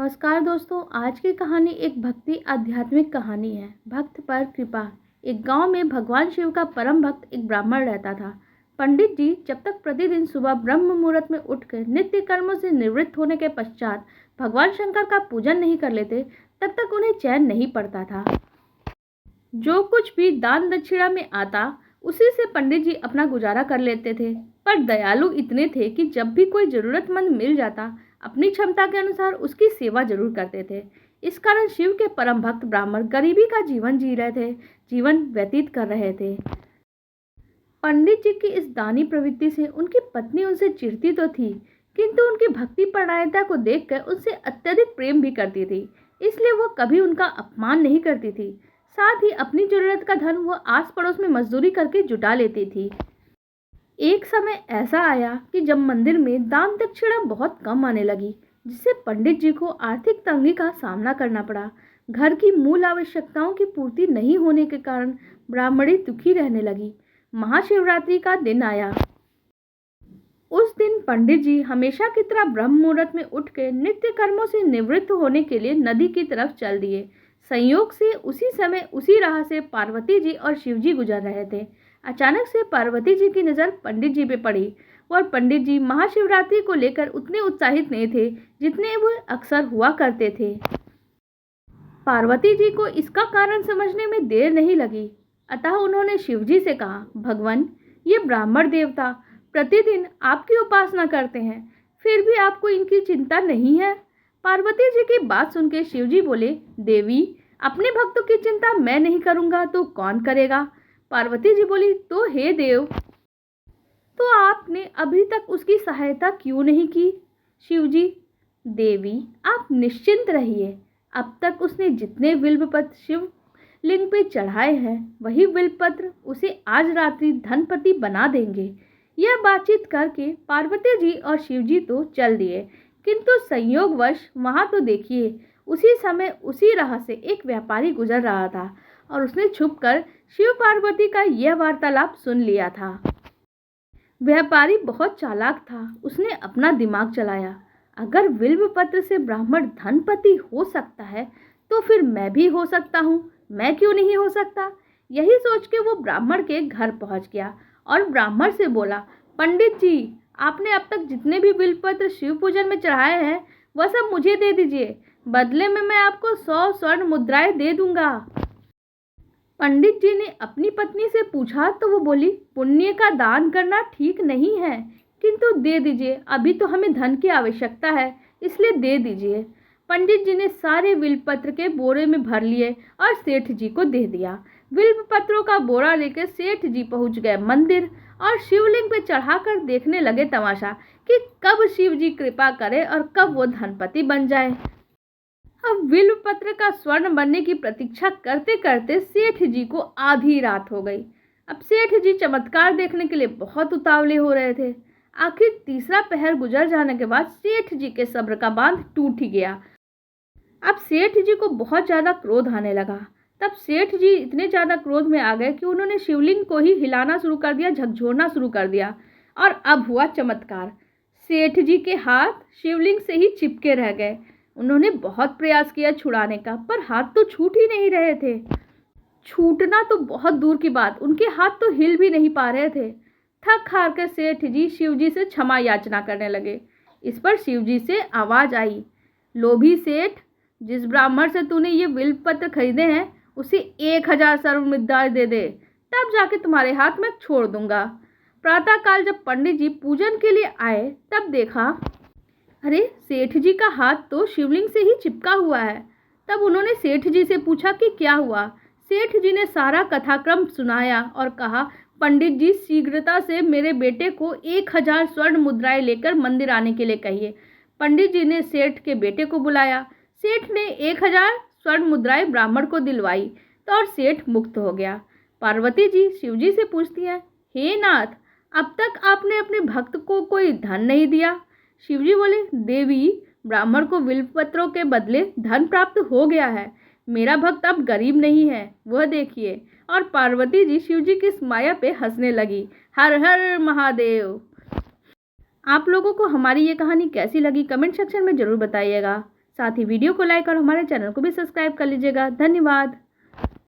नमस्कार दोस्तों। आज की कहानी एक भक्ति आध्यात्मिक कहानी है। भक्त पर कृपा। एक गांव में भगवान शिव का परम भक्त एक ब्राह्मण रहता था। पंडित जी जब तक प्रतिदिन सुबह ब्रह्म मुहूर्त में उठकर नित्य कर्मों से निवृत्त होने के पश्चात भगवान शंकर का पूजन नहीं कर लेते, तब तक उन्हें चैन नहीं पड़ता था। जो कुछ भी दान दक्षिणा में आता, उसी से पंडित जी अपना गुजारा कर लेते थे। पर दयालु इतने थे कि जब भी कोई जरूरतमंद मिल जाता, अपनी क्षमता के अनुसार उसकी सेवा जरूर करते थे। इस कारण शिव के परम भक्त ब्राह्मण गरीबी का जीवन व्यतीत कर रहे थे। पंडित जी की इस दानी प्रवृत्ति से उनकी पत्नी उनसे चिढ़ती तो थी, किंतु उनकी भक्ति परायणता को देखकर उनसे अत्यधिक प्रेम भी करती थी। इसलिए वो कभी उनका अपमान नहीं करती थी। साथ ही अपनी जरूरत का धन वो आस पड़ोस में मजदूरी करके जुटा लेती थी। एक समय ऐसा आया कि जब मंदिर में दान दक्षिणा बहुत कम आने लगी, जिससे पंडित जी को आर्थिक तंगी का सामना करना पड़ा। घर की मूल आवश्यकताओं की पूर्ति नहीं होने के कारण ब्राह्मणी दुखी रहने लगी। महाशिवरात्रि का दिन आया। उस दिन पंडित जी हमेशा की तरह ब्रह्म मुहूर्त में उठकर नित्य कर्मों से निवृत्त होने के लिए नदी की तरफ चल दिए। संयोग से उसी समय उसी राह से पार्वती जी और शिव जी गुजर रहे थे। अचानक से पार्वती जी की नज़र पंडित जी पे पड़ी और पंडित जी महाशिवरात्रि को लेकर उतने उत्साहित नहीं थे जितने वो अक्सर हुआ करते थे। पार्वती जी को इसका कारण समझने में देर नहीं लगी, अतः उन्होंने शिव जी से कहा, भगवान, ये ब्राह्मण देवता प्रतिदिन आपकी उपासना करते हैं, फिर भी आपको इनकी चिंता नहीं है। पार्वती जी की बात सुनकर शिव जी बोले, देवी, अपने भक्तों की चिंता मैं नहीं करूँगा तो कौन करेगा। पार्वती जी बोली, तो हे देव, तो आपने अभी तक उसकी सहायता क्यों नहीं की। शिव जी, देवी, आप निश्चिंत रहिए। अब तक उसने जितने बिल्वपत्र शिव लिंग पे चढ़ाए हैं, वही बिल्वपत्र उसे आज रात्रि धनपति बना देंगे। यह बातचीत करके पार्वती जी और शिव जी तो चल दिए, किंतु संयोगवश वहाँ तो देखिए, उसी समय उसी राह से एक व्यापारी गुजर रहा था और उसने छुपकर शिव पार्वती का यह वार्तालाप सुन लिया था। व्यापारी बहुत चालाक था। उसने अपना दिमाग चलाया, अगर बिल्वपत्र से ब्राह्मण धनपति हो सकता है तो फिर मैं भी हो सकता हूँ, मैं क्यों नहीं हो सकता। यही सोच के वो ब्राह्मण के घर पहुँच गया और ब्राह्मण से बोला, पंडित जी, आपने अब तक जितने भी बिल्वपत्र शिव पूजन में चढ़ाए हैं वह सब मुझे दे दीजिए, बदले में मैं आपको 100 स्वर्ण मुद्राएं दे दूंगा। पंडित जी ने अपनी पत्नी से पूछा तो वो बोली, पुण्य का दान करना ठीक नहीं है, किंतु दे दीजिए, अभी तो हमें धन की आवश्यकता है, इसलिए दे दीजिए। पंडित जी ने सारे बिल्वपत्र के बोरे में भर लिए और सेठ जी को दे दिया। बिल्वपत्रों का बोरा लेकर सेठ जी पहुंच गए मंदिर और शिवलिंग पे चढ़ाकर देखने लगे तमाशा कि कब शिव जी कृपा करे और कब वो धनपति बन जाए। अब बिल्वपत्र का स्वर्ण बनने की प्रतीक्षा करते करते सेठ जी को आधी रात हो गई। अब सेठ जी चमत्कार देखने के लिए बहुत उतावले हो रहे थे। आखिर तीसरा पहर गुजर जाने के बाद सेठ जी के सब्र का बांध टूट ही गया। अब सेठ जी को बहुत ज़्यादा क्रोध आने लगा। तब सेठ जी इतने ज़्यादा क्रोध में आ गए कि उन्होंने शिवलिंग को ही हिलाना शुरू कर दिया, झकझोरना शुरू कर दिया। और अब हुआ चमत्कार, सेठ जी के हाथ शिवलिंग से ही चिपके रह गए। उन्होंने बहुत प्रयास किया छुड़ाने का, पर हाथ तो छूट ही नहीं रहे थे। छूटना तो बहुत दूर की बात, उनके हाथ तो हिल भी नहीं पा रहे थे। थक हार कर सेठ जी शिव जी से क्षमा याचना करने लगे। इस पर शिव जी से आवाज़ आई, लोभी सेठ, जिस ब्राह्मण से तूने ये बिल्वपत्र खरीदे हैं उसे 1000 स्वर्ण मुद्राएं दे दे, तब जाके तुम्हारे हाथ में छोड़ दूंगा। प्रातःकाल जब पंडित जी पूजन के लिए आए तब देखा, अरे सेठ जी का हाथ तो शिवलिंग से ही चिपका हुआ है। तब उन्होंने सेठ जी से पूछा कि क्या हुआ। सेठ जी ने सारा कथाक्रम सुनाया और कहा, पंडित जी शीघ्रता से मेरे बेटे को 1000 स्वर्ण मुद्राएं लेकर मंदिर आने के लिए कहिए। पंडित जी ने सेठ के बेटे को बुलाया। सेठ ने 1000 स्वर्ण मुद्राएं ब्राह्मण को दिलवाई तो और सेठ मुक्त हो गया। पार्वती जी शिव जी से पूछती हैं, हे नाथ, अब तक आपने अपने भक्त को कोई धन नहीं दिया। शिवजी बोले, देवी, ब्राह्मण को बिल्वपत्रों के बदले धन प्राप्त हो गया है। मेरा भक्त अब गरीब नहीं है, वह देखिए। और पार्वती जी शिवजी की इस माया पे हंसने लगी। हर हर महादेव। आप लोगों को हमारी ये कहानी कैसी लगी कमेंट सेक्शन में ज़रूर बताइएगा। साथ ही वीडियो को लाइक और हमारे चैनल को भी सब्सक्राइब कर लीजिएगा। धन्यवाद।